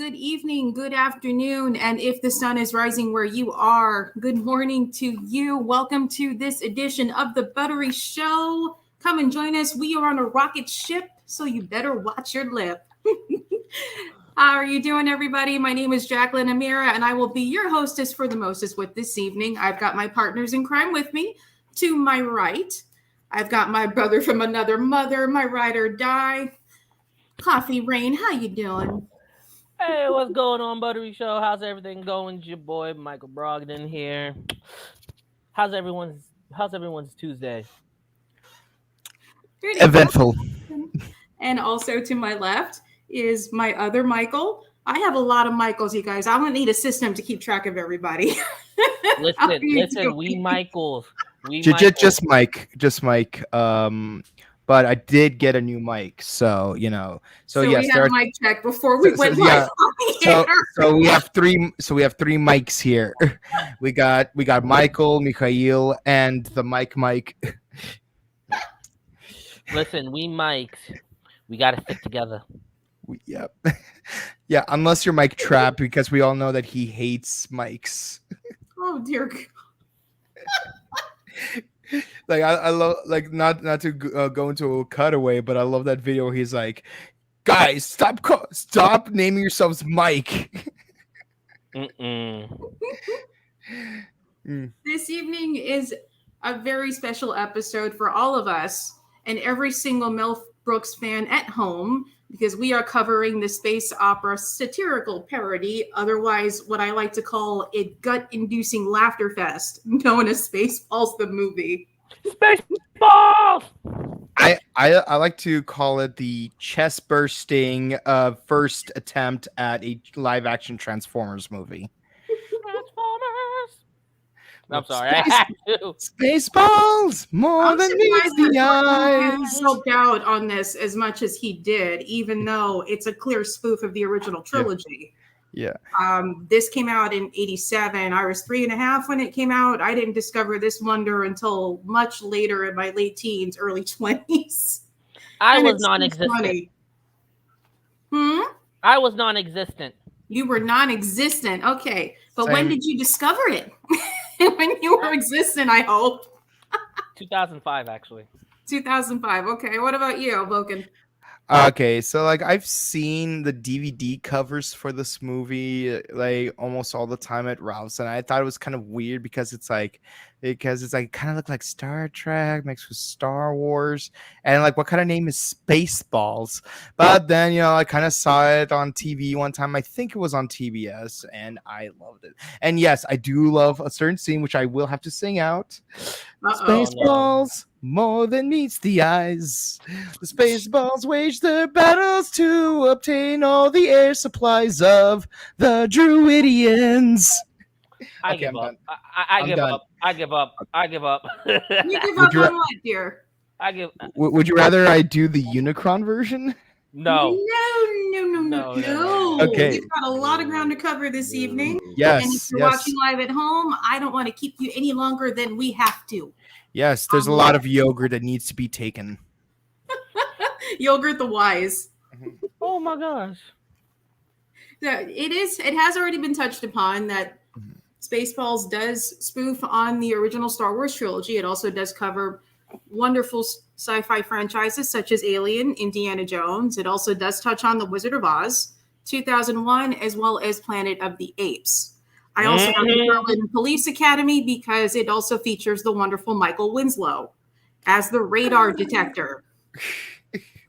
good evening, good afternoon, and if the sun is rising where you are, good morning to you. Welcome to this edition of the Buttery Show. Come and join us. We are on a rocket ship, so you better watch your lip. How are you doing, everybody? My name is Jacqueline Amira, and I will be your hostess for the mostest with this evening. I've got my partners in crime with me. To my right, I've got my brother from another mother, my ride or die, Coffee Rain. How you doing? Hey, what's going on, Buttery Show? How's everything going? It's your boy Michael Brogdon here. How's everyone's Tuesday? Pretty Eventful. good. And also to my left is my other Michael. I have a lot of Michaels, you guys. I don't need a system to keep track of everybody. How are you Listen, we doing? Michaels. Just Mike. But I did get a new mic, so So we yes, had there a are. mic check before we went live Yeah. on the So air. so we have three. So we have three mics here. We got Michael, Mikhail, and the Mike. Listen, we Mikes. We gotta stick together. Yep. Yeah. Unless you're Mike Trap, because we all know that he hates mics. Oh dear. Like I love, like, not to go into a cutaway, but I love that video. He's like, guys, stop naming yourselves Mike. Mm-mm. This evening is a very special episode for all of us and every single Mel Brooks fan at home because we are covering the space opera satirical parody, otherwise what I like to call a gut-inducing laughter fest, known as Spaceballs the movie. Spaceballs! I like to call it the chest bursting first attempt at a live action Transformers movie. Transformers! I'm Whoops. sorry, I had to. Spaceballs more I'm than surprised meets the that eyes. helped out on this as much as he did, even though it's a clear spoof of the original trilogy. Yeah. This came out in 87. I was 3.5 when it came out. I didn't discover this wonder until much later in my late teens, early 20s. I And was it's so non-existent. funny. I was non-existent. You were non-existent. Okay. But when Same. did you discover it? When you were existent, I hope. 2005, actually. 2005. Okay. What about you, Boken? Okay, so like I've seen the DVD covers for this movie like almost all the time at Ralph's, and I thought it was kind of weird because it's like kind of look like Star Trek mixed with Star Wars, and like what kind of name is Spaceballs? But then I kind of saw it on TV one time. I think it was on TBS, and I loved it. And yes, I do love a certain scene which I will have to sing out. Spaceballs more than meets the eyes. The Spaceballs wage their battles to obtain all the air supplies of the Druidians. I Okay, give I'm up. done. I I'm give done. up. I give up. I give up. You give Would up you on what, dear? I give. Would you rather I do the Unicron version? No. No. Okay. We've got a lot of ground to cover this evening. And if Yes, you're watching live at home, I don't want to keep you any longer than we have to. yes. There's a lot of yogurt that needs to be taken. Yogurt the Wise. Oh my gosh. It has already been touched upon that Spaceballs does spoof on the original Star Wars trilogy. It also does cover wonderful sci-fi franchises such as Alien, Indiana Jones. It also does touch on The Wizard of Oz, 2001, as well as Planet of the Apes. I also have to throw in Police Academy because it also features the wonderful Michael Winslow as the radar detector.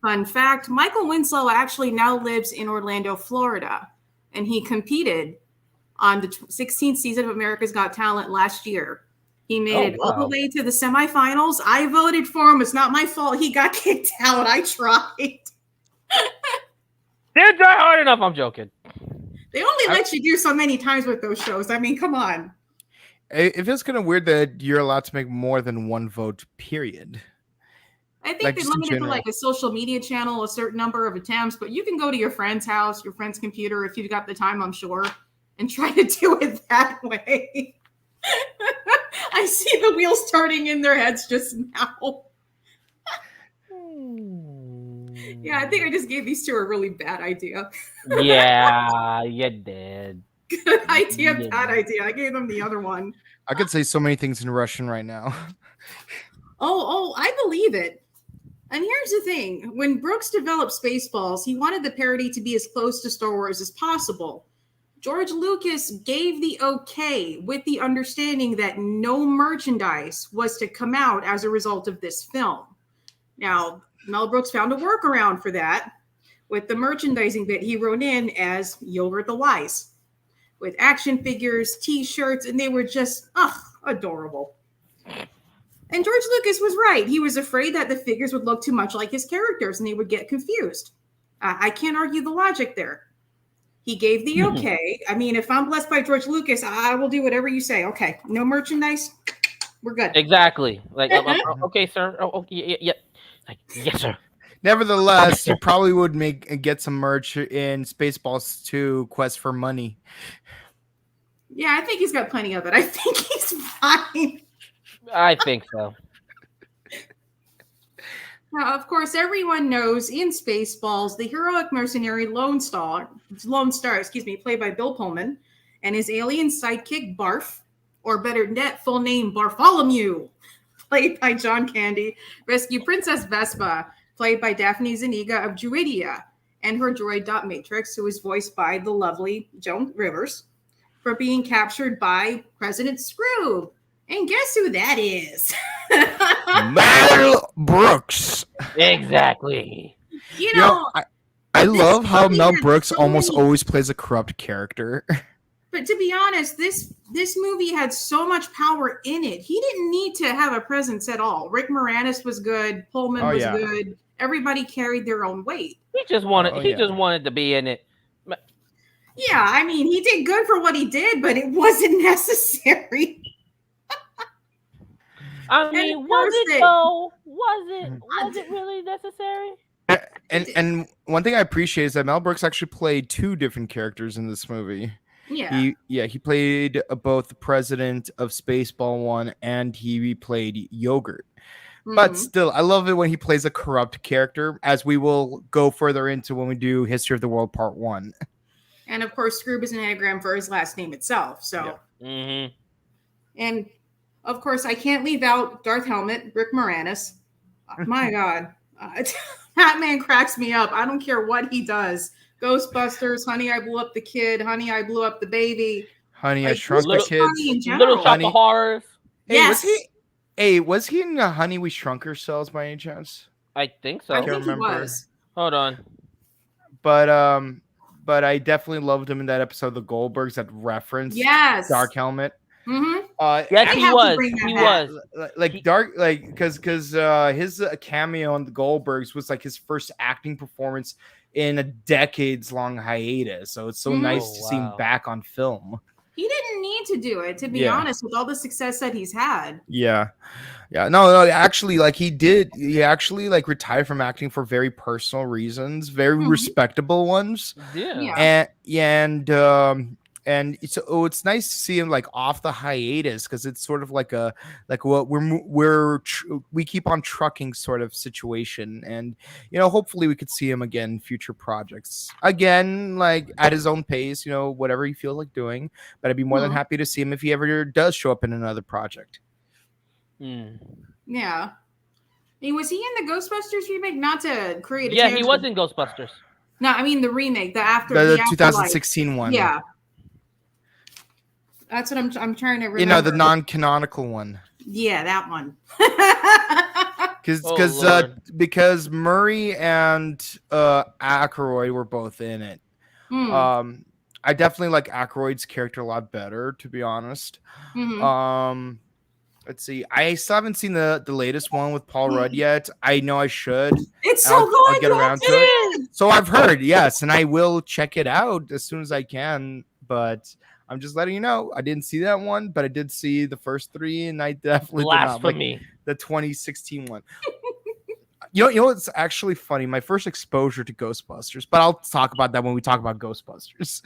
Fun fact, Michael Winslow actually now lives in Orlando, Florida, and he competed on the 16th season of America's Got Talent last year. He made it all the way to the semifinals. I voted for him. It's not my fault he got kicked out. I tried. Didn't try hard enough. I'm joking. They only let you do so many times with those shows. I mean, come on. It feels kind of weird that you're allowed to make more than one vote, period. I think Like, they just in limited to general. like a social media channel, a certain number of attempts, but you can go to your friend's house, your friend's computer, if you've got the time, I'm sure, and try to do it that way. I see the wheels turning in their heads just now. Yeah, I think I just gave these two a really bad idea. Yeah, you did. Good idea, Yeah. bad idea. I gave them the other one. I could say so many things in Russian right now. Oh, I believe it. And here's the thing. When Brooks developed Spaceballs, he wanted the parody to be as close to Star Wars as possible. George Lucas gave the okay with the understanding that no merchandise was to come out as a result of this film. Now, Mel Brooks found a workaround for that with the merchandising that he wrote in as Yogurt the Wise, with action figures, t-shirts, and they were just, adorable. And George Lucas was right. He was afraid that the figures would look too much like his characters and they would get confused. I can't argue the logic there. He gave the okay. I mean, if I'm blessed by George Lucas, I will do whatever you say. Okay, no merchandise, we're good. Exactly. Like, okay, sir. Oh, okay, yeah. Like, yes, sir. Nevertheless, you probably would get some merch in Spaceballs 2 Quest for Money. Yeah, I think he's got plenty of it. I think he's fine. I think so. Now, of course, everyone knows in Spaceballs, the heroic mercenary Lone Star, played by Bill Pullman, and his alien sidekick Barf, or better yet, full name Bartholomew, played by John Candy, rescue Princess Vespa, played by Daphne Zuniga of Druidia, and her droid Dot Matrix, who is voiced by the lovely Joan Rivers, for being captured by President Scrooge. And guess who that is? Mel Brooks. Exactly. You know, I love how movie Mel had Brooks so almost many- always plays a corrupt character. But to be honest, this movie had so much power in it. He didn't need to have a presence at all. Rick Moranis was good. Pullman was good. Everybody carried their own weight. He just wanted to be in it. Yeah, I mean, he did good for what he did, but it wasn't necessary. I mean, was it though? Was it really necessary? And one thing I appreciate is that Mel Brooks actually played two different characters in this movie. Yeah. He played both the president of Spaceball 1 and he played Yogurt. But still, I love it when he plays a corrupt character, as we will go further into when we do History of the World Part 1. And of course, Scrooge is an anagram for his last name itself. So, and of course, I can't leave out Darth Helmet, Rick Moranis. My God, that man cracks me up. I don't care what he does. Ghostbusters, Honey, I Blew Up the Kid, Honey, I Blew Up the Baby. Honey, I Shrunk the Kids. Little Shop of Horrors. Yes. Was he in Honey, We Shrunk Ourselves by any chance? I think so. I think he was. Hold on. But I definitely loved him in that episode of The Goldbergs that referenced Dark Helmet. Yes, he was. Like Dark, like because his cameo on The Goldbergs was like his first acting performance in a decades-long hiatus. So it's so nice to see him back on film. He didn't need to do it, to be honest, with all the success that he's had. Yeah. No, actually, like he actually like retired from acting for very personal reasons, very respectable ones. And it's nice to see him like off the hiatus, because it's sort of like what we keep on trucking sort of situation, and hopefully we could see him again in future projects again, like at his own pace, whatever he feels like doing. But I'd be more than happy to see him if he ever does show up in another project. Yeah. Was he in the Ghostbusters remake? Not to create a he was in Ghostbusters. No, I mean the remake, the 2016 one. Yeah. That's what I'm trying to remember. The non-canonical one. Yeah, that one. Because Murray and Aykroyd were both in it. I definitely like Aykroyd's character a lot better, to be honest. Let's see. I still haven't seen the latest one with Paul Rudd yet. I know I should. It's so good. I'll get around to it. So I've heard, yes, and I will check it out as soon as I can. But I'm just letting you know, I didn't see that one, but I did see the first three, and I definitely did not like the 2016 one. You know what's actually funny? My first exposure to Ghostbusters, but I'll talk about that when we talk about Ghostbusters.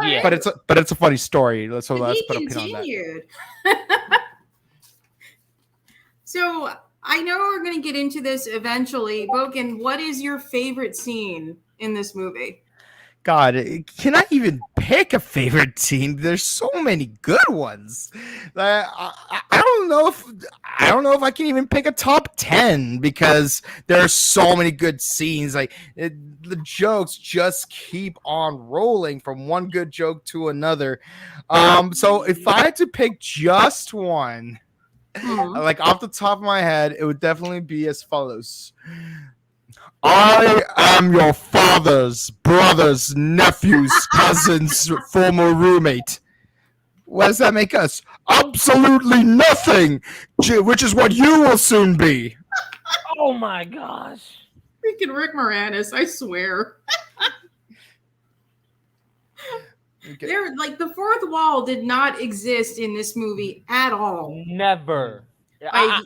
Yeah, but it's a funny story. So let's put a pin on that. So I know we're going to get into this eventually. Boken, what is your favorite scene in this movie? God, can I even pick a favorite scene? There's so many good ones. I don't know if I can even pick a top 10 because there are so many good scenes. The jokes just keep on rolling from one good joke to another. So if I had to pick just one, like off the top of my head, it would definitely be as follows. I am your father's brother's nephew's cousin's former roommate. What does that make us? Absolutely nothing, which is what you will soon be. Oh my gosh. Freaking Rick Moranis, I swear. Okay. There, like the fourth wall did not exist in this movie at all. Never.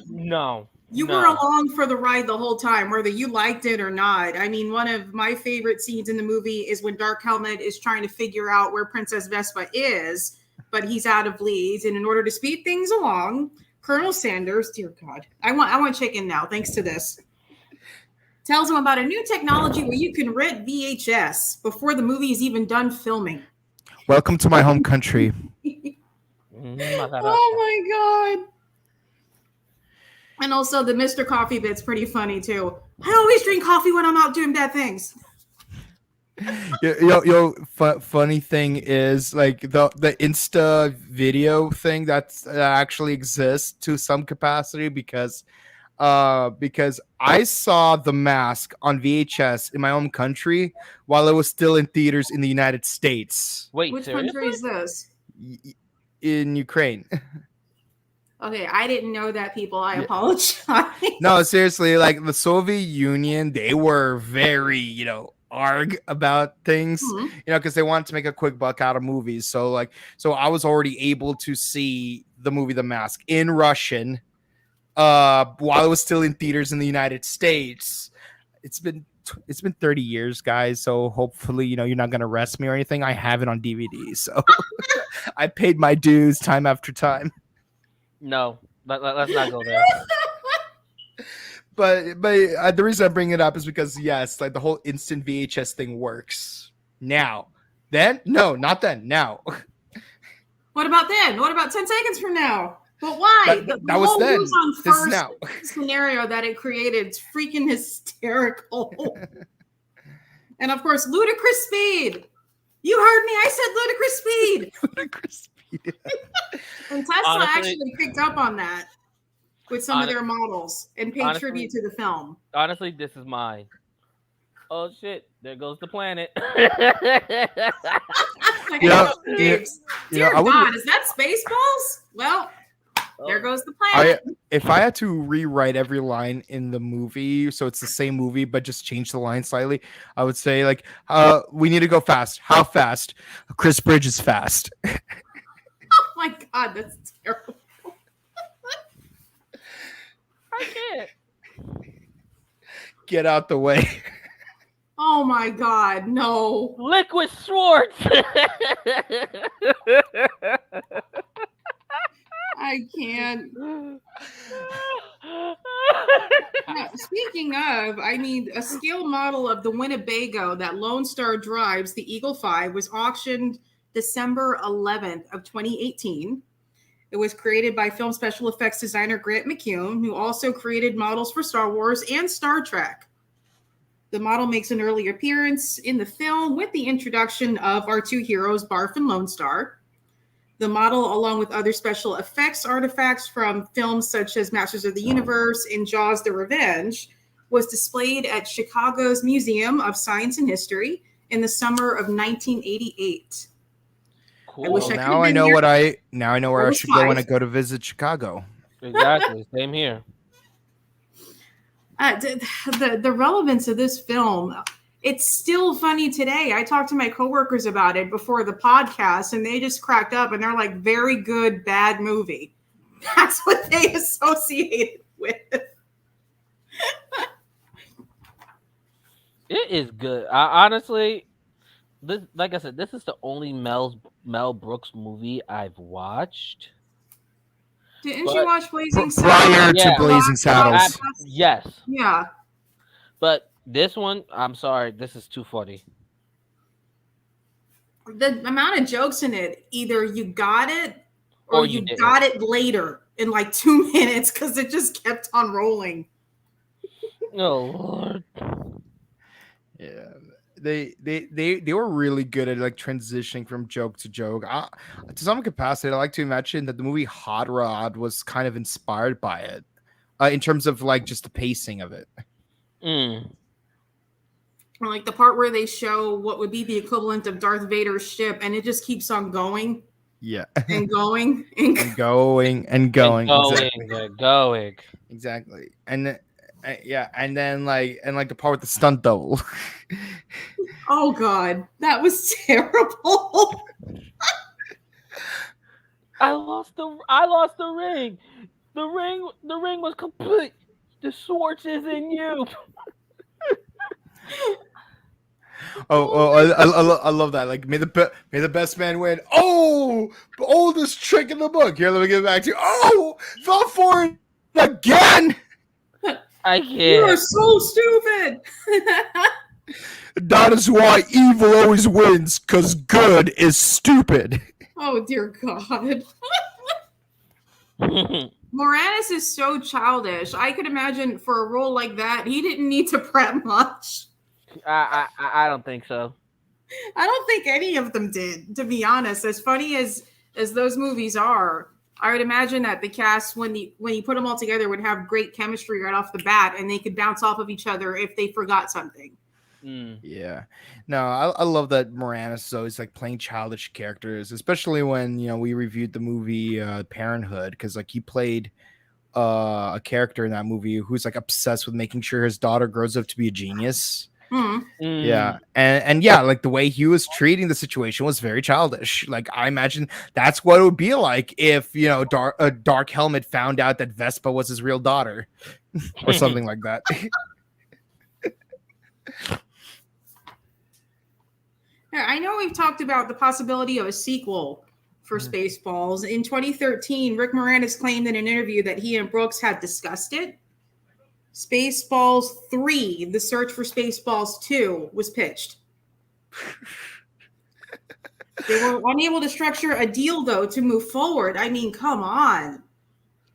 No. You No. were along for the ride the whole time, whether you liked it or not. I mean, one of my favorite scenes in the movie is when Dark Helmet is trying to figure out where Princess Vespa is, but he's out of leads. And in order to speed things along, Colonel Sanders, dear God, I want chicken now, thanks to this, tells him about a new technology where you can rent VHS before the movie is even done filming. Welcome to my home country. Oh my God. And also the Mr. Coffee bit's pretty funny too. I always drink coffee when I'm out doing bad things. Funny thing is like the Insta video thing that actually exists to some capacity because I saw The Mask on VHS in my own country while it was still in theaters in the United States. Wait, which seriously? country is this? In Ukraine. Okay, I didn't know that, people. I Yeah. apologize. No, seriously, like the Soviet Union, they were very, arg about things, because they wanted to make a quick buck out of movies. So I was already able to see the movie The Mask in Russian while it was still in theaters in the United States. It's been 30 years, guys, so hopefully, you're not going to arrest me or anything. I have it on DVD, so I paid my dues time after time. No, let's not go there. But the reason I bring it up is because, yes, like the whole instant VHS thing works now. Then? No, not then. Now. What about then? What about 10 seconds from now? But why? That was then. On This is first now. scenario that it created. It's freaking hysterical. And of course, ludicrous speed. You heard me. I said ludicrous speed. Ludicrous speed. And Tesla Honestly- actually picked up on that with some of their models and paid tribute to the film. Honestly, this is mine. Oh shit! There goes the planet. Like, Yeah, dear God, is that Spaceballs? Well, there goes the planet. If I had to rewrite every line in the movie, so it's the same movie but just change the line slightly, I would say like, we need to go fast. How fast? Chris Bridge is fast. Oh my God, that's terrible. I can't. Get out the way. Oh my God, no. Liquid Schwartz. I can't. Now, speaking of, I mean, a scale model of the Winnebago that Lone Star drives, the Eagle 5, was auctioned December 11th of 2018. It was created by film special effects designer Grant McCune, who also created models for Star Wars and Star Trek. The model makes an early appearance in the film with the introduction of our two heroes, Barf and Lone Star. The model, along with other special effects artifacts from films such as Masters of the Universe and Jaws: The Revenge, was displayed at Chicago's Museum of Science and History in the summer of 1988. Cool. I wish I Now I know where I should go when I 5. go to visit Chicago. Exactly. Same here. The relevance of this film, it's still funny today. I talked to my coworkers about it before the podcast, and they just cracked up, and they're like, very good, bad movie. That's what they associate it with. It is good. Honestly, this, like I said, this is the only Mel Brooks movie I've watched. Didn't But- you watch Blazing Prior Saddles? to Yeah. Blazing Saddles. Yes, Yeah. but this one, I'm sorry, this is too funny. The amount of jokes in it, either you got it or, Or you you didn't. got it later in like 2 minutes because it just kept on rolling. Oh Lord. Yeah, they were really good at like transitioning from joke to joke. To some capacity, I like to imagine that the movie Hot Rod was kind of inspired by it, in terms of like just the pacing of it. Or like the part where they show what would be the equivalent of Darth Vader's ship, and it just keeps on going Yeah, and going and and going and going. Going. Exactly. And yeah, and then like the part with the stunt double. oh god, that was terrible. I lost the ring. The ring was complete. The Schwartz is in you. I love that. Like, may the best man win. Oh, oldest trick in the book. Here, let me get back to you. Oh, fell for it again. I You are can't. so stupid. That is why evil always wins, because good is stupid. oh dear god. Moranis is so childish. I could imagine for a role like that, he didn't need to prep much. I don't think so. I don't think any of them did, to be honest. As funny as those movies are, I would imagine that the cast, when you put them all together, would have great chemistry right off the bat, and they could bounce off of each other if they forgot something. Yeah, no, I love that Moranis is always like playing childish characters, especially when we reviewed the movie Parenthood, because like he played a character in that movie who's like obsessed with making sure his daughter grows up to be a genius. Yeah, and yeah, like the way he was treating the situation was very childish. Like I imagine that's what it would be like if Dark Helmet found out that Vespa was his real daughter, or something like that. I know we've talked about the possibility of a sequel for Spaceballs. In 2013, Rick Moranis claimed in an interview that he and Brooks had discussed it. Spaceballs 3, The Search for Spaceballs 2, was pitched. They were unable to structure a deal, though, to move forward. I mean, come on.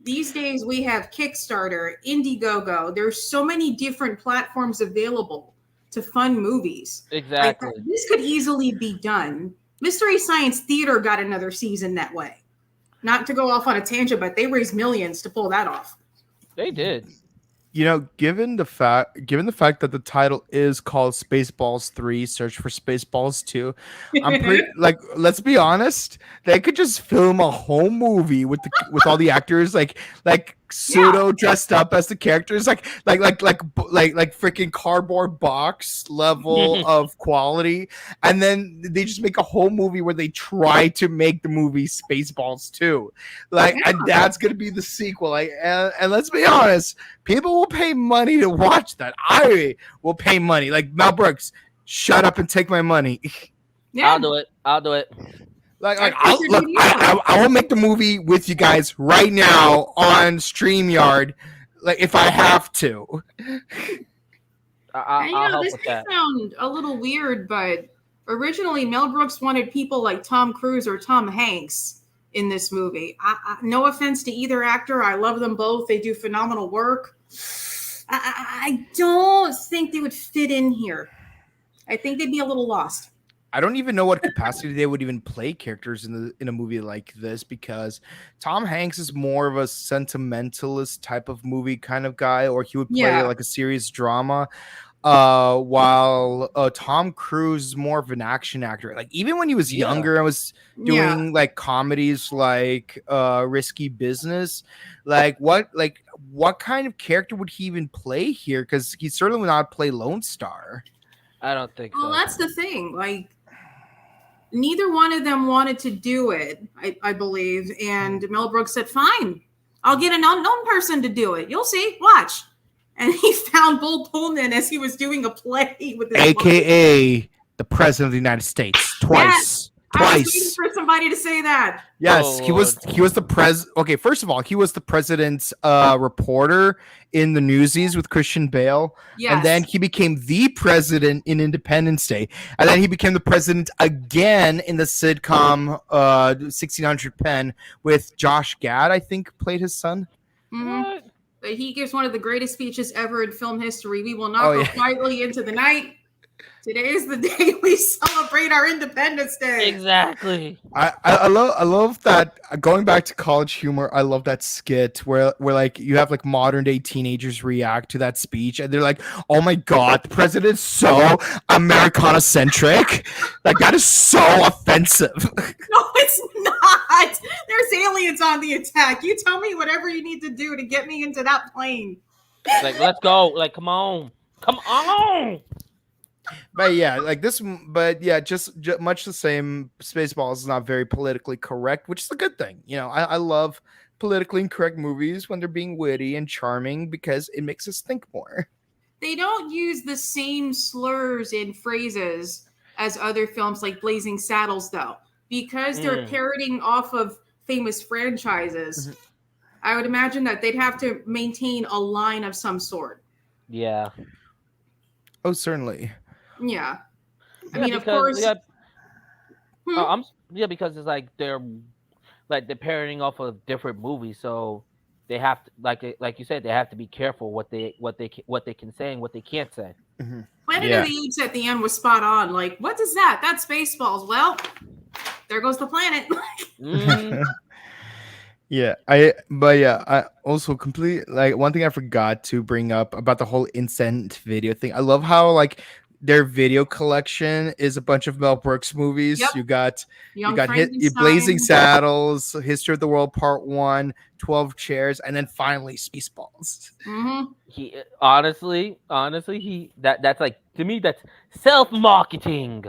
These days, we have Kickstarter, Indiegogo. There's so many different platforms available to fund movies. Exactly. Like, this could easily be done. Mystery Science Theater got another season that way. Not to go off on a tangent, but they raised millions to pull that off. They did. Given the fact that the title is called Spaceballs 3 Search for Spaceballs 2, I'm pretty like, let's be honest, they could just film a whole movie with all the actors like pseudo dressed up as the characters, like freaking cardboard box level of quality, and then they just make a whole movie where they try to make the movie Spaceballs 2, and that's gonna be the sequel. And let's be honest, people will pay money to watch that. I will pay money. Like Mel Brooks, shut up and take my money. Yeah. I'll do it. I will make the movie with you guys right now on StreamYard, like if I have to. I'll help this with may that. sound a little weird, but originally Mel Brooks wanted people like Tom Cruise or Tom Hanks in this movie. No offense to either actor. I love them both. They do phenomenal work. I don't think they would fit in here. I think they'd be a little lost. I don't even know what capacity they would even play characters in a movie like this, because Tom Hanks is more of a sentimentalist type of movie kind of guy, or he would play like a serious drama. While Tom Cruise is more of an action actor. Like even when he was younger, I was doing like comedies like Risky Business. Like what kind of character would he even play here? Because he certainly would not play Lone Star. I don't think so. Well, that's the thing. Like, neither one of them wanted to do it, I believe. And Mel Brooks said, fine, I'll get an unknown person to do it. You'll see. Watch. And he found Bull Pullman as he was doing a play with his AKA the President of the United States twice. I was waiting twice. for somebody to say that. Yes, Oh, he was the Okay, first of all, he was the president's reporter in the Newsies with Christian Bale, and then Yes. he became the president in Independence Day, and then he became the president again in the sitcom 1600 Penn with Josh Gad, I think, played his son. Mhm. what? But he gives one of the greatest speeches ever in film history. We will not Oh, go yeah. quietly into the night. Today is the day we celebrate our Independence Day. Exactly. I love that going back to college humor. I love that skit where like you have like modern day teenagers react to that speech and they're like, "Oh my god, the president is so Americana centric. Like that is so offensive." No, it's not. There's aliens on the attack. You tell me whatever you need to do to get me into that plane. Like, let's go. Like, come on. Come on. But yeah, like this. But yeah, just much the same. Spaceballs is not very politically correct, which is a good thing. You know, I love politically incorrect movies when they're being witty and charming because it makes us think more. They don't use the same slurs and phrases as other films like Blazing Saddles, though, because they're parroting off of famous franchises. I would imagine that they'd have to maintain a line of some sort. Yeah. Oh, certainly. Yeah. I Yeah, mean, of because- course. Yeah, Hmm? because it's like they're parroting off of different movies, so they have to like you said, they have to be careful what they can say and what they can't say. Planet Yeah. of the Apes at the end was spot on. Like, what is that? That's Spaceballs. Well, there goes the planet. Mm, Yeah, I also like one thing I forgot to bring up about the whole instant video thing. I love how like their video collection is a bunch of Mel Brooks movies. Yep. You got Young Blazing Frankenstein. Saddles, History of the World Part 1, 12 Chairs, and then finally Spaceballs. Mhm. he honestly, he that's like, to me, that's self-marketing.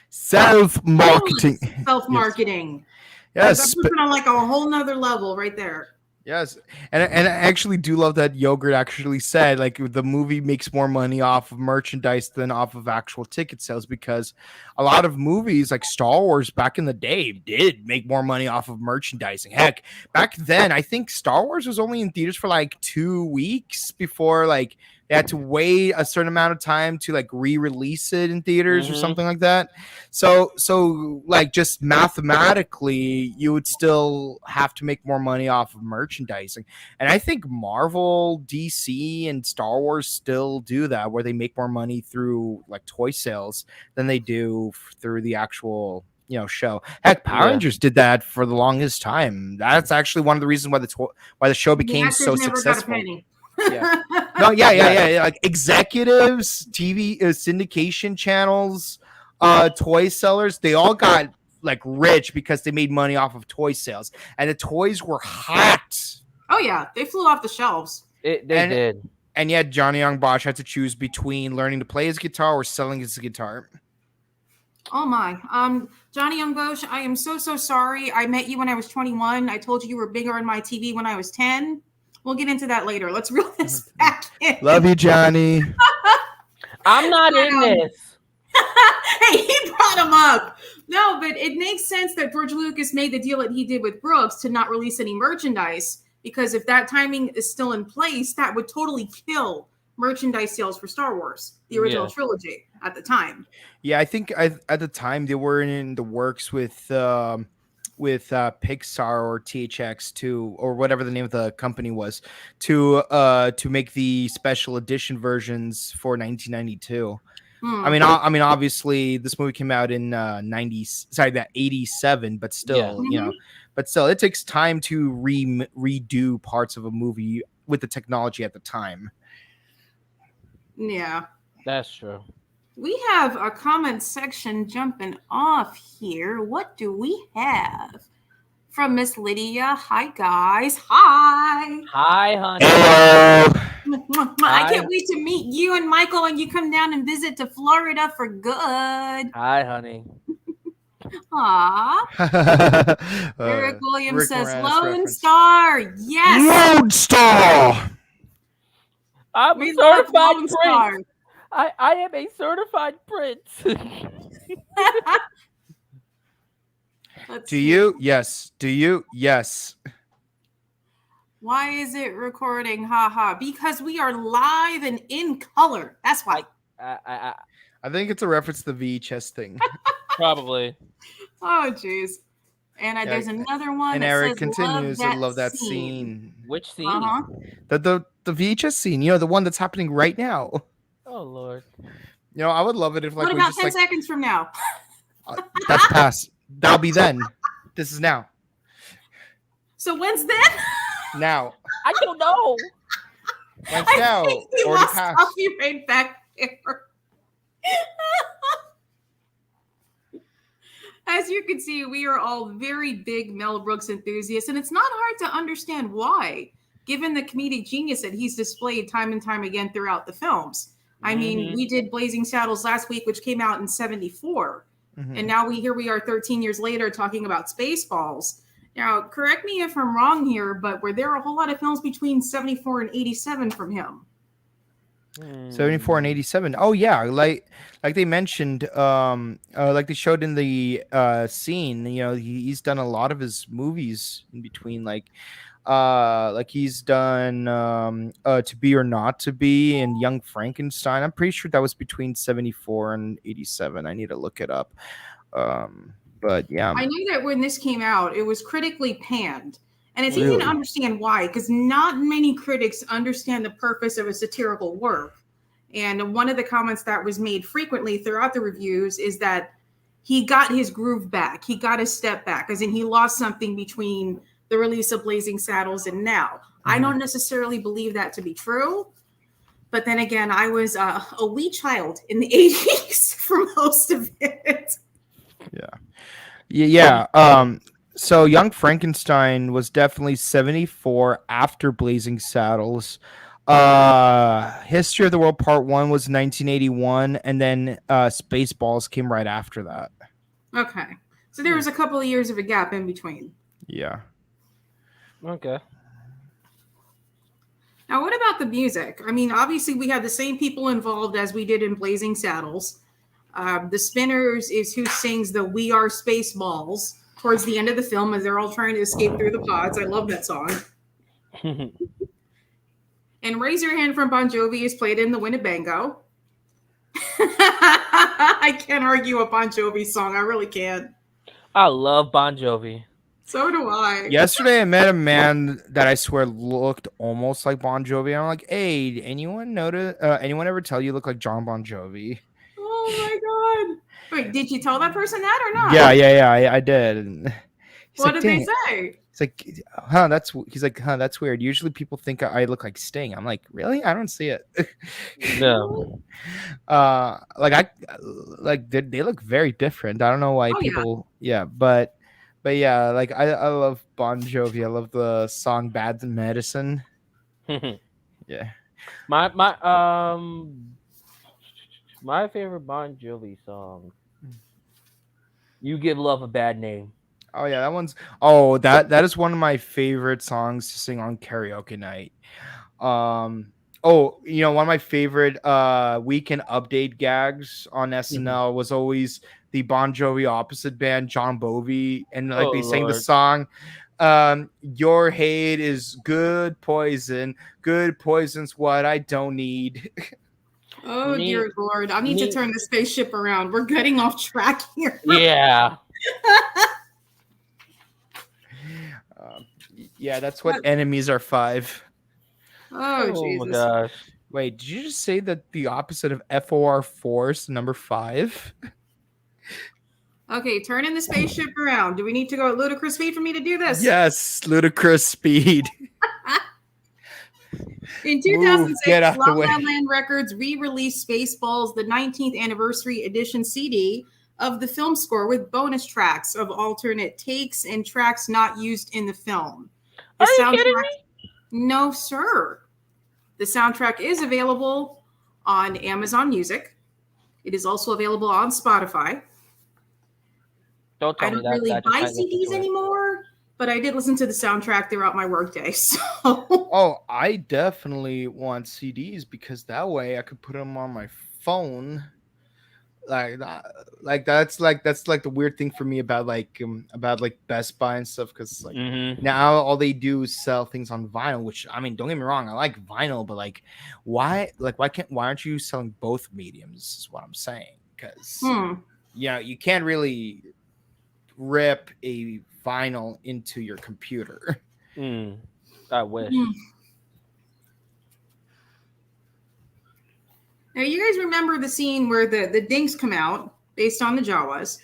Self-marketing. Self-marketing. Yes. That's putting on like a whole nother level right there. Yes, and I actually do love that Yogurt actually said like the movie makes more money off of merchandise than off of actual ticket sales, because a lot of movies like Star Wars back in the day did make more money off of merchandising. Heck, back then I think Star Wars was only in theaters for like 2 weeks before like they had to wait a certain amount of time to like re-release it in theaters or something like that. So like just mathematically, you would still have to make more money off of merchandising. And I think Marvel, DC, and Star Wars still do that, where they make more money through like toy sales than they do through the actual show. Heck, Power Rangers did that for the longest time. That's actually one of the reasons why the show became so successful. Yeah. No, yeah. Like executives, TV syndication channels, toy sellers, they all got like rich because they made money off of toy sales, and the toys were hot. Oh yeah, they flew off the shelves. They did. And yet Johnny Young Bosch had to choose between learning to play his guitar or selling his guitar. Oh my. Johnny Young Bosch, I am so sorry. I met you when I was 21. I told you were bigger on my TV when I was 10. We'll get into that later. Let's reel this back in. Love you, Johnny. I'm not in this. Hey, he brought him up. No, but it makes sense that George Lucas made the deal that he did with Brooks to not release any merchandise, because if that timing is still in place, that would totally kill merchandise sales for Star Wars, the original trilogy at the time. Yeah, I think at the time they were in the works with Pixar or THX to, or whatever the name of the company was, to make the special edition versions for 1992. I mean, obviously this movie came out in 87, but still, but still, it takes time to redo parts of a movie with the technology at the time. Yeah, that's true. We have a comment section jumping off here. What do we have? From Miss Lydia. Hi, guys. Hi. Hi, honey. Hello. I can't wait to meet you and Michael when you come down and visit to Florida for good. Hi, honey. Aw. Eric Williams Rick says, Moranis Lone reference. Star. Yes. Lone Star. I'm We a love certified Lone prince. Star. I am a certified prince. Let's Do see. you? Yes. Do you? Yes. Why is it recording? Haha. Because we are live and in color. That's why. I I think it's a reference to the VHS thing. probably. Oh, jeez. And Yeah, there's another one and that Eric says love continues. I that love that scene. scene. Which scene? Uh-huh. The VHS scene. The one that's happening right now. Oh Lord. I would love it if like What we about just 10 like seconds from now? that's past. That'll be then. This is now. So when's then? Now. I don't know. When's I now? think we Already lost passed. copyright back there. As you can see, we are all very big Mel Brooks enthusiasts, and it's not hard to understand why, given the comedic genius that he's displayed time and time again throughout the films. I mean, we did Blazing Saddles last week, which came out in 74. And now we are 13 years later talking about Spaceballs. Now, correct me if I'm wrong here, but were there a whole lot of films between 74 and 87 from him? 74 and 87. Oh yeah, like they mentioned, like they showed in the scene. He's done a lot of his movies in between, like he's done To Be or Not to Be and Young Frankenstein. I'm pretty sure that was between 74 and 87. I need to look it up. But yeah, I knew that when this came out, it was critically panned. And it's easy to understand why, because not many critics understand the purpose of a satirical work. And one of the comments that was made frequently throughout the reviews is that he got his groove back. He got his step back, as in he lost something between the release of Blazing Saddles and now. I don't necessarily believe that to be true. But then again, I was a wee child in the 80s for most of it. Yeah. So Young Frankenstein was definitely 74 after Blazing Saddles. History of the World Part 1 was 1981, and then Spaceballs came right after that. Okay. So there was a couple of years of a gap in between. Yeah. Okay. Now, what about the music? I mean, obviously, we had the same people involved as we did in Blazing Saddles. The Spinners is who sings the We Are Spaceballs towards the end of the film as they're all trying to escape through the pods. I love that song. And Raise Your Hand from Bon Jovi is played in the Winnebago. I can't argue a Bon Jovi song. I really can't. I love Bon Jovi. So do I. Yesterday, I met a man that I swear looked almost like Bon Jovi. I'm like, hey, anyone ever tell you look like John Bon Jovi? Oh my God. Wait, did you tell that person that or not? Yeah, I did. And What did they say? He's like, that's weird. Usually people think I look like Sting. I'm like, really? I don't see it. No. They look very different. I don't know why people. Yeah, but yeah, like I love Bon Jovi. I love the song "Bad Medicine." Yeah. My favorite Bon Jovi song. You Give Love a Bad Name. Oh yeah, that is one of my favorite songs to sing on karaoke night. One of my favorite weekend update gags on SNL was always the Bon Jovi opposite band, John Bovi, and they sang the song. Your hate is good poison. Good poison's what I don't need. Oh, dear Lord. I need to turn the spaceship around. We're getting off track here. Yeah. Yeah, that's what enemies are 5. Oh, Jesus. My gosh. Wait, did you just say that the opposite of FOR 4 is number 5? Okay, turning the spaceship around. Do we need to go at ludicrous speed for me to do this? Yes, ludicrous speed. In 2006, get out the La way. La Land Records re-released Spaceballs, the 19th anniversary edition CD of the film score with bonus tracks of alternate takes and tracks not used in the film. Are you kidding me? No, sir. The soundtrack is available on Amazon Music. It is also available on Spotify. Don't tell I me don't that. really I just buy might listen CDs to it. anymore, but I did listen to the soundtrack throughout my workday. So Oh, I definitely want CDs because that way I could put them on my phone. like that's the weird thing for me about like Best Buy and stuff, because like Mm-hmm. now all they do is sell things on vinyl, which I mean, don't get me wrong, I like vinyl, but like why aren't you selling both mediums is what I'm saying, because Hmm. you can't really rip a vinyl into your computer. I wish. Hmm. Now, you guys remember the scene where the dinks come out based on the Jawas,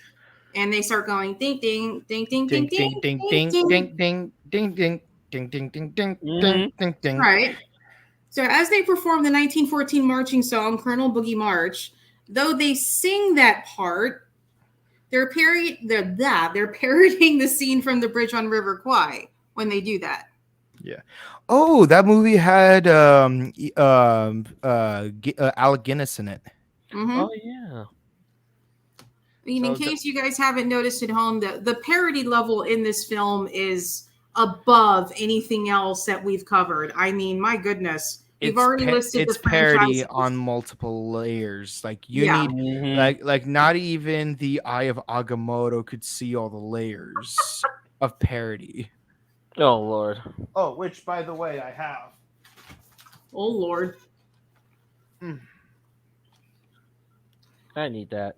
and they start going ding ding ding ding ding Ding ding ding ding ding ding ding. ding ding ding ding ding ding ding ding ding Mm-hmm. ding ding. Right. So as they perform the 1914 marching song "Colonel Boogie March," though they sing that part, they're parodying the scene from the Bridge on River Kwai when they do that. Yeah. Oh, that movie had Alec Guinness in it. Mm-hmm. Oh yeah. I mean, in So case you guys haven't noticed at home, the parody level in this film is above anything else that we've covered. I mean, my goodness, we've already listed the it's parody franchises. on multiple layers. Like you Yeah. need Mm-hmm. like not even the Eye of Agamotto could see all the layers of parody. Oh Lord. Oh, which by the way I have. Oh Lord. Mm. I need that.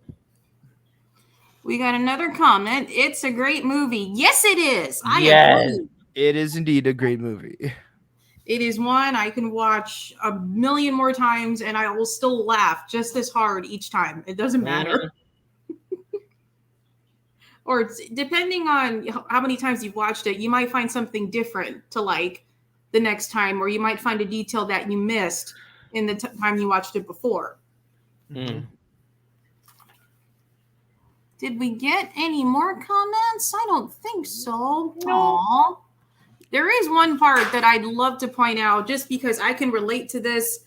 We got another comment. It's a great movie. Yes, it is. I Yes. agree. It is indeed a great movie. It is one I can watch a million more times and I will still laugh just as hard each time. It doesn't matter. Or depending on how many times you've watched it, you might find something different to like the next time, or you might find a detail that you missed in the time you watched it before. Mm. Did we get any more comments? I don't think so. No. Aww. There is one part that I'd love to point out just because I can relate to this.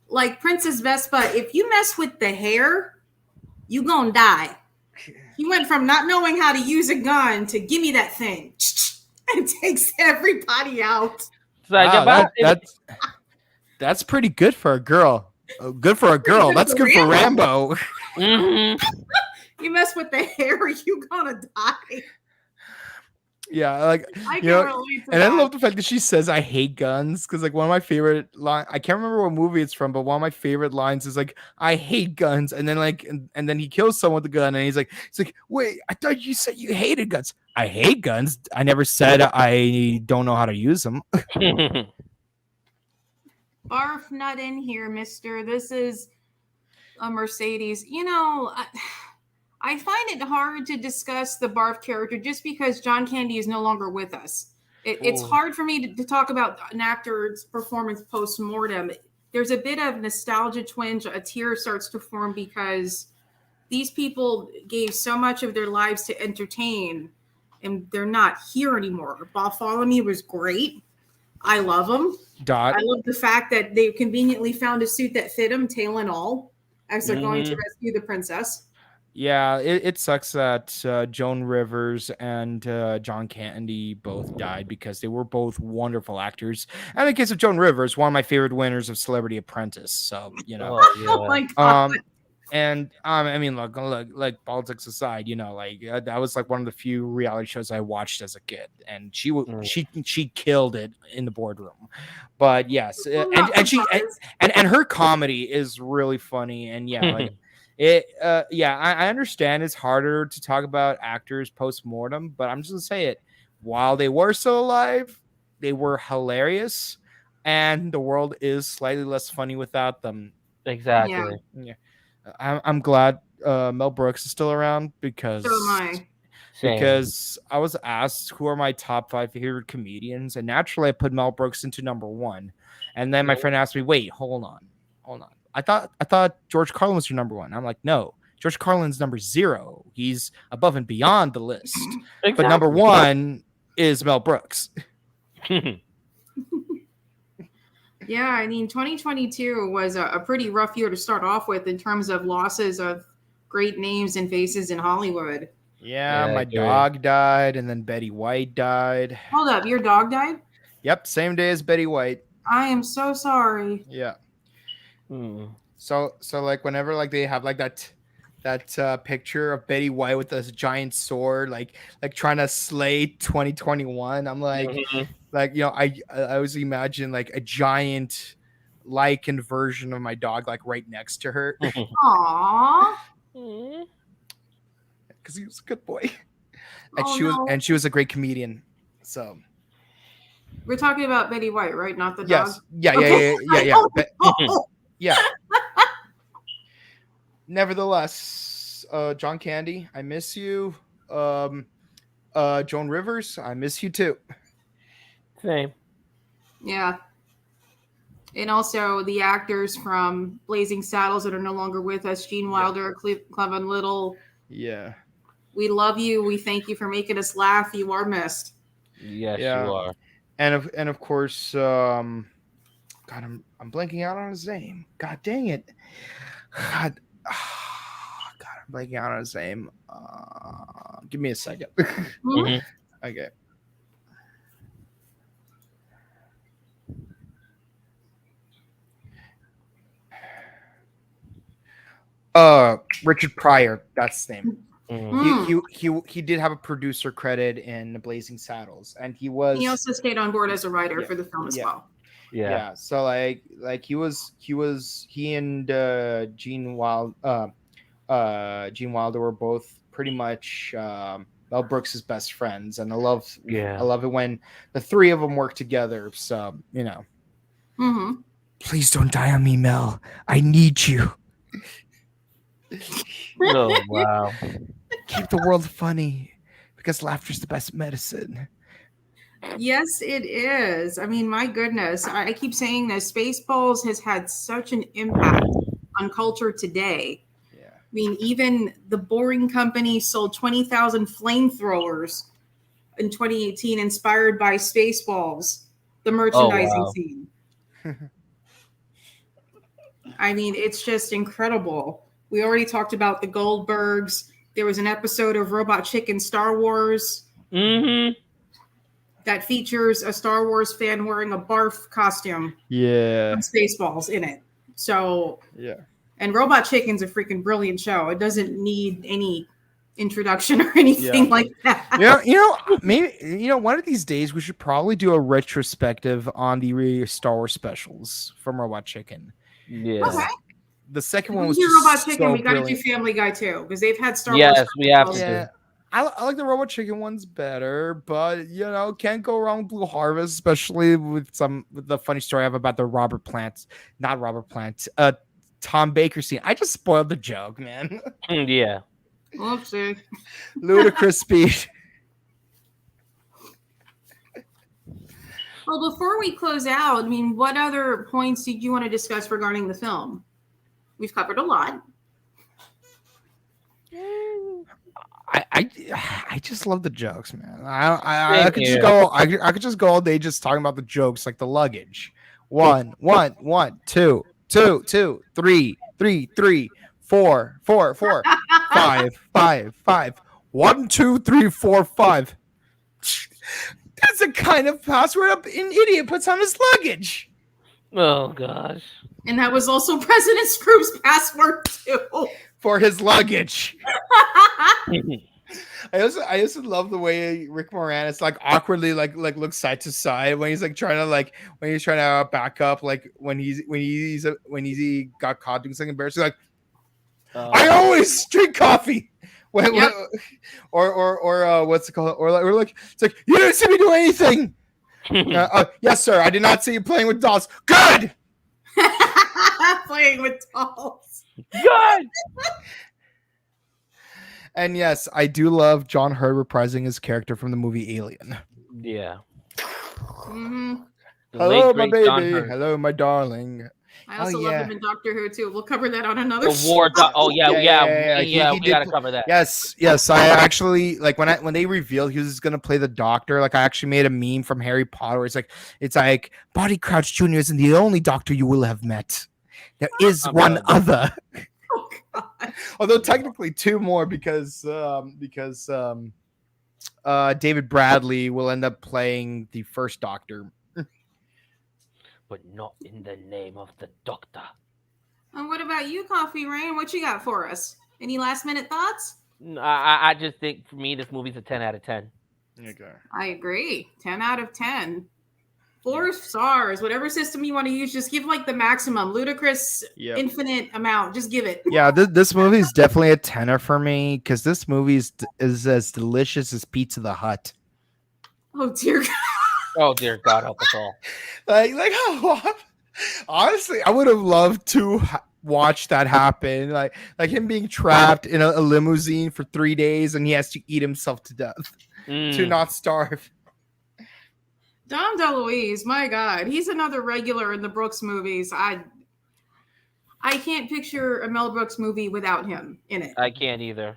Like Princess Vespa, if you mess with the hair, you gonna die. He went from not knowing how to use a gun to give me that thing and takes everybody out. It's like Wow, that's pretty good for a girl. Good for a girl. good That's for good for Rambo. Rambo. Mm-hmm. You mess with the hair, you gonna die. Yeah, like I you can know, relate to and that. I love the fact that she says I hate guns, because like one of my favorite line, I can't remember what movie it's from, but one of my favorite lines is like I hate guns, and then like and then he kills someone with the gun, and he's like wait, I thought you said you hated guns. I hate guns. I never said I don't know how to use them. Barf not in here, mister. This is a Mercedes. You know, I find it hard to discuss the Barf character just because John Candy is no longer with us. It's Ooh. hard for me to talk about an actor's performance post-mortem. There's a bit of nostalgia twinge. A tear starts to form because these people gave so much of their lives to entertain, and they're not here anymore. Bartholomew was great. I love him. Dot. I love the fact that they conveniently found a suit that fit him, tail and all, as they're going to Mhm. rescue the princess. Yeah, it sucks that Joan Rivers and John Candy both died, because they were both wonderful actors. And in the case of Joan Rivers, one of my favorite winners of Celebrity Apprentice. So Oh Oh yeah. my god. And I mean, look, like politics aside, like that was like one of the few reality shows I watched as a kid, and she killed it in the boardroom. But yes, I'm not and she surprised. and her comedy is really funny, and yeah, like yeah, I understand it's harder to talk about actors post mortem, but I'm just gonna say it. While they were still alive, they were hilarious, and the world is slightly less funny without them. Exactly. Yeah. I'm glad Mel Brooks is still around, So am I. Same. I was asked who are my top 5 favorite comedians, and naturally I put Mel Brooks into number 1. And then my friend asked me, "Wait, hold on. I thought George Carlin was your number 1." I'm like, "No. George Carlin's number 0. He's above and beyond the list. Exactly. But number 1 is Mel Brooks." Yeah, I mean, 2022 was a pretty rough year to start off with in terms of losses of great names and faces in Hollywood. Yeah, Yeah, I my agree. dog died, and then Betty White died. Hold up, your dog died? Yep, same day as Betty White. I am so sorry. Yeah. Hmm. So like whenever like they have like picture of Betty White with this giant sword, like trying to slay 2021. I'm Mhm. like I always imagine like a giant likened version of my dog like right next to her Aww. Mhm. because he was a good boy Oh no. and she was a great comedian. So We're talking about Betty White, right? Not the dog. yes, yeah, Okay. I don't know. yeah. Nevertheless, John Candy, I miss you. Um, Joan Rivers, I miss you too. Same. Yeah. And also the actors from Blazing Saddles that are no longer with us, Gene Wilder, Clevin Little. Yeah, We love you. We thank you for making us laugh. You are missed. Yes, you yeah, are. and of course, God, I'm blanking out on his name. God dang it. God, God, I'm blanking out on his name. Give me a second. Hmm? Mhm. Okay. Richard Pryor, that's his name. Mhm. Hmm. He did have a producer credit in Blazing Saddles, and he He was also stayed on board as a writer yeah for the film as yeah well. Yeah. yeah. So like he and Gene Wilder were both pretty much Mel Brooks' best friends, and I Yeah. love it when the three of them work together. So Hmm. please don't die on me, Mel. I need you. Oh wow. Keep the world funny because laughter's the best medicine. Yes, it is. I mean, my goodness. I keep saying this. Spaceballs has had such an impact on culture today. Yeah. I mean, even the Boring Company sold 20,000 flamethrowers in 2018, inspired by Spaceballs, the Oh merchandising wow. scene. I mean, it's just incredible. We already talked about the Goldbergs. There was an episode of Robot Chicken Star Wars Mhm. that features a Star Wars fan wearing a barf costume Yeah. from Spaceballs in it. So, Yeah. and Robot Chicken's a freaking brilliant show. It doesn't need any introduction or anything Yeah. like that. Maybe one of these days we should probably do a retrospective on the Star Wars specials from Robot Chicken. Okay. Yeah. The second If one we was do Robot just Chicken, so we got to do brilliant. Family Guy too, because they've had Star Wars Yes, we have to specials. Yeah, do. I like the Robot Chicken ones better, but can't go wrong with Blue Harvest, especially with the funny story I have about the not Robert Plant, Tom Baker scene. I just spoiled the joke, man. Yeah. Oopsie. Ludicrous speed. Well, before we close out, I mean, what other points did you want to discuss regarding the film? We've covered a lot. I just love the jokes, man. I Same could just here. go I could just go all day just talking about the jokes, like the luggage. One, two, two, two, three, three, three, four, four, four, five, five, five. 1, 2, 3, 4, 5. That's the kind of password an idiot puts on his luggage. Oh gosh. And that was also President Screw's password too. For his luggage. I also love the way Rick Moranis like awkwardly like looks side to side when he's trying to back up, like when he got caught doing something embarrassing, like I always drink coffee. Yep. Or what's it called? Or like it's like you didn't see me do anything. Yes, sir. I did not see you playing with dolls. Good. Playing with dolls. Good. And yes, I do love John Hurt reprising his character from the movie Alien. Yeah. Mm-hmm. The Hello, late, my great John baby. Hurt. Hello, my darling. I also love him in Doctor Who too. We'll cover that on another The war. show. Oh yeah. He We did gotta cover that. Yes. I actually like when they revealed he was gonna play the Doctor. Like I actually made a meme from Harry Potter. Where it's like Barty Crouch Jr. isn't the only Doctor you will have met. There is one other. Oh, God. Although technically two more because David Bradley will end up playing the first Doctor. But not in the name of the Doctor. And what about you, Coffee Rain? What you got for us? Any last minute thoughts? I just think for me, this movie's a 10 out of 10. Okay. I agree. 10 out of 10. 4 stars, whatever system you want to use, just give like the maximum, ludicrous, infinite amount. Just give it. Yeah, this movie is definitely a 10er for me because this movie is as delicious as Pizza the Hut. Oh dear God. Oh dear God, help us all. Like how honestly, I would have loved to watch that happen. Like him being trapped in a limousine for 3 days and he has to eat himself to death to not starve. Dom DeLuise, my God, he's another regular in the Brooks movies. I can't picture a Mel Brooks movie without him in it. I can't either.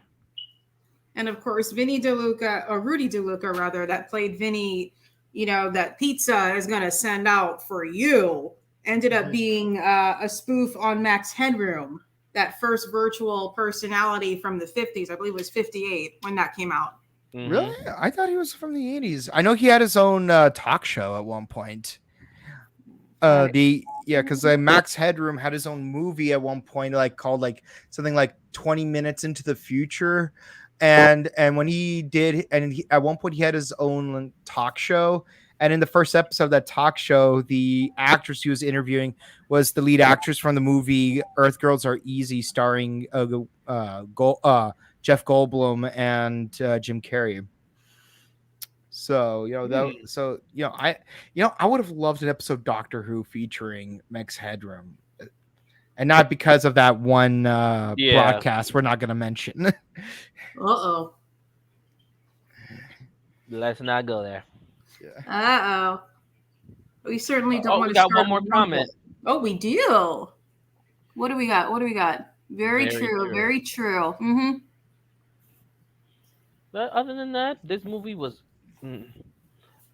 And of course, Rudy DeLuca, rather, that played Vinny, that pizza is going to send out for you, ended up being a spoof on Max Headroom, that first virtual personality from the 50s. I believe it was 58 when that came out. Mm-hmm. Really? I thought he was from the 80s. I know he had his own talk show at one point. Because Max Headroom had his own movie at one point, called something like 20 Minutes into the Future. And when he did, at one point he had his own talk show. And in the first episode of that talk show, the actress he was interviewing was the lead actress from the movie Earth Girls Are Easy, starring Jeff Goldblum and Jim Carrey. So I would have loved an episode of Doctor Who featuring Max Headroom, and not because of that one broadcast we're not going to mention. Uh-oh. Let's not go there. Uh-oh. We certainly don't want to got start one more comment. Oh, we do. What do we got? Very true. Very true. Mm-hmm. But other than that, this movie was.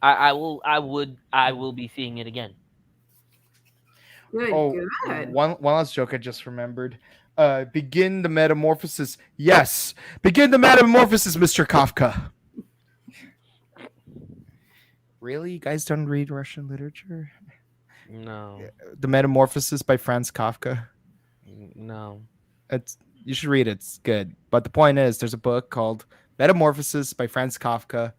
I will be seeing it again. Good. One last joke I just remembered. Begin the metamorphosis. Yes, begin the metamorphosis, Mr. Kafka. Really, you guys don't read Russian literature? No. The Metamorphosis by Franz Kafka. No. You should read it. It's good. But the point is, there's a book called Metamorphosis by Franz Kafka,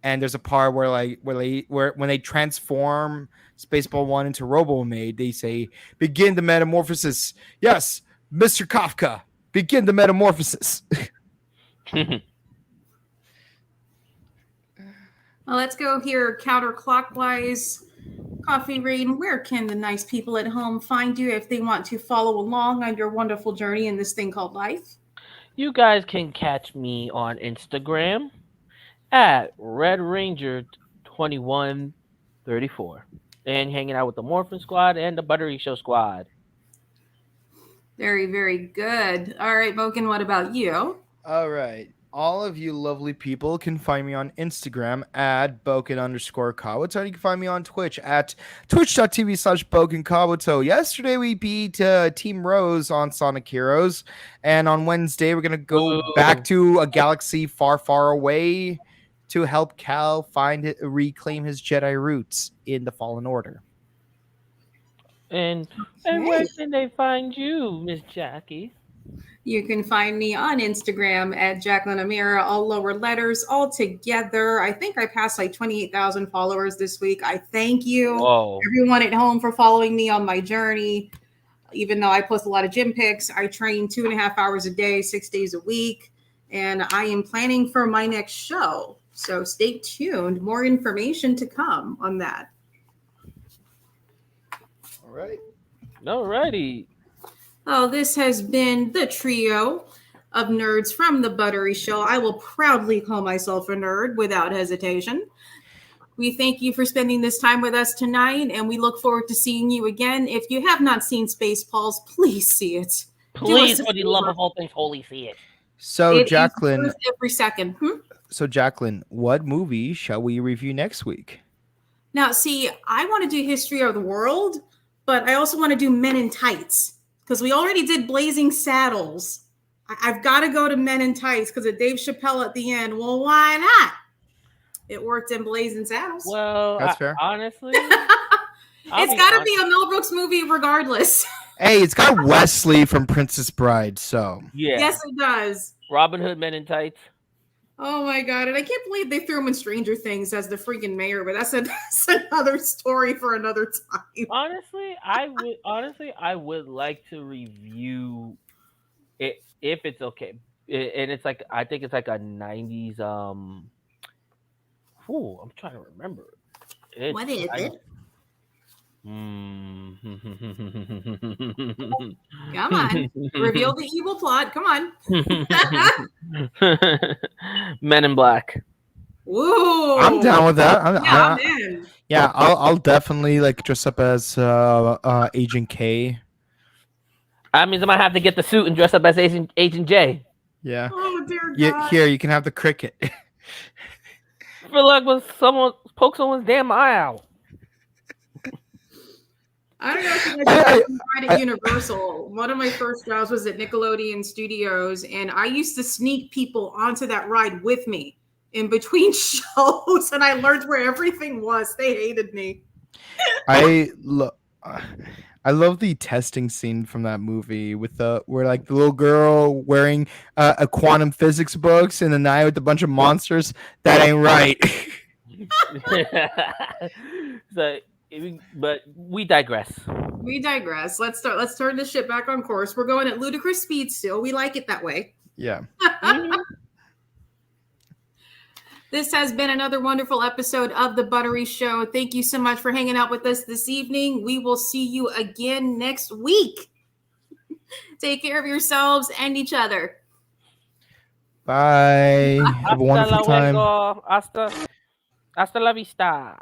and there's a part where when they transform Spaceball 1 into Robo-Maid, they say, "Begin the metamorphosis." Yes, Mr. Kafka, begin the metamorphosis. Well, let's go here counterclockwise. Coffee Rain, where can the nice people at home find you if they want to follow along on your wonderful journey in this thing called life? You guys can catch me on Instagram at Red Ranger 2134 and hanging out with the Morphin Squad and the Buttery Show Squad. Very, very good. All right, Moken, what about you? All right. All of you lovely people can find me on Instagram at Boken_Kabuto. You can find me on Twitch at twitch.tv/BokenKabuto. Yesterday we beat Team Rose on Sonic Heroes. And on Wednesday we're going to go back to a galaxy far, far away to help Cal reclaim his Jedi roots in the Fallen Order. And where can they find you, Miss Jackie? You can find me on Instagram at Jacqueline Amira, all lower letters, all together. I think I passed like 28,000 followers this week. I thank you, everyone at home, for following me on my journey. Even though I post a lot of gym pics, I train 2.5 hours a day, 6 days a week, and I am planning for my next show. So stay tuned. More information to come on that. All right. All righty. Oh, this has been the trio of nerds from the Buttery Show. I will proudly call myself a nerd without hesitation. We thank you for spending this time with us tonight, and we look forward to seeing you again. If you have not seen Spaceballs, please see it. Please, for the love of all things holy, see it. So, Jacqueline, worth every second. So, Jacqueline, what movie shall we review next week? Now, see, I want to do History of the World, but I also want to do Men in Tights. Because we already did Blazing Saddles. I've got to go to Men in Tights because of Dave Chappelle at the end. Well, why not? It worked in Blazing Saddles. Well, that's fair. Honestly, it's got to be a Mel Brooks movie regardless. Hey, it's got Wesley from Princess Bride, so Yeah. Yes, it does. Robin Hood Men in Tights. Oh my god! And I can't believe they threw him in Stranger Things as the freaking mayor. But that's another story for another time. Honestly, I would like to review it if it's okay. And it's like I think it's like a 90s I'm trying to remember. What is it? Come on, reveal the evil plot. Come on. Men in Black. Whoa! I'm down with that. Yeah, man. Yeah, I'll definitely like dress up as Agent K. That means I might have to get the suit and dress up as Agent J. Yeah. Oh dear God. Yeah, here you can have the cricket. I feel like when someone pokes someone's damn eye out. I don't know if you guys tried at Universal. One of my first jobs was at Nickelodeon Studios, and I used to sneak people onto that ride with me in between shows, and I learned where everything was. They hated me. I love the testing scene from that movie with where like the little girl wearing a quantum physics books in the night with a bunch of monsters. That ain't right. But we digress. We digress. Let's turn this shit back on course. We're going at ludicrous speed still. We like it that way. Yeah. This has been another wonderful episode of The Buttery Show. Thank you so much for hanging out with us this evening. We will see you again next week. Take care of yourselves and each other. Bye. Have a wonderful time. Hasta la vista.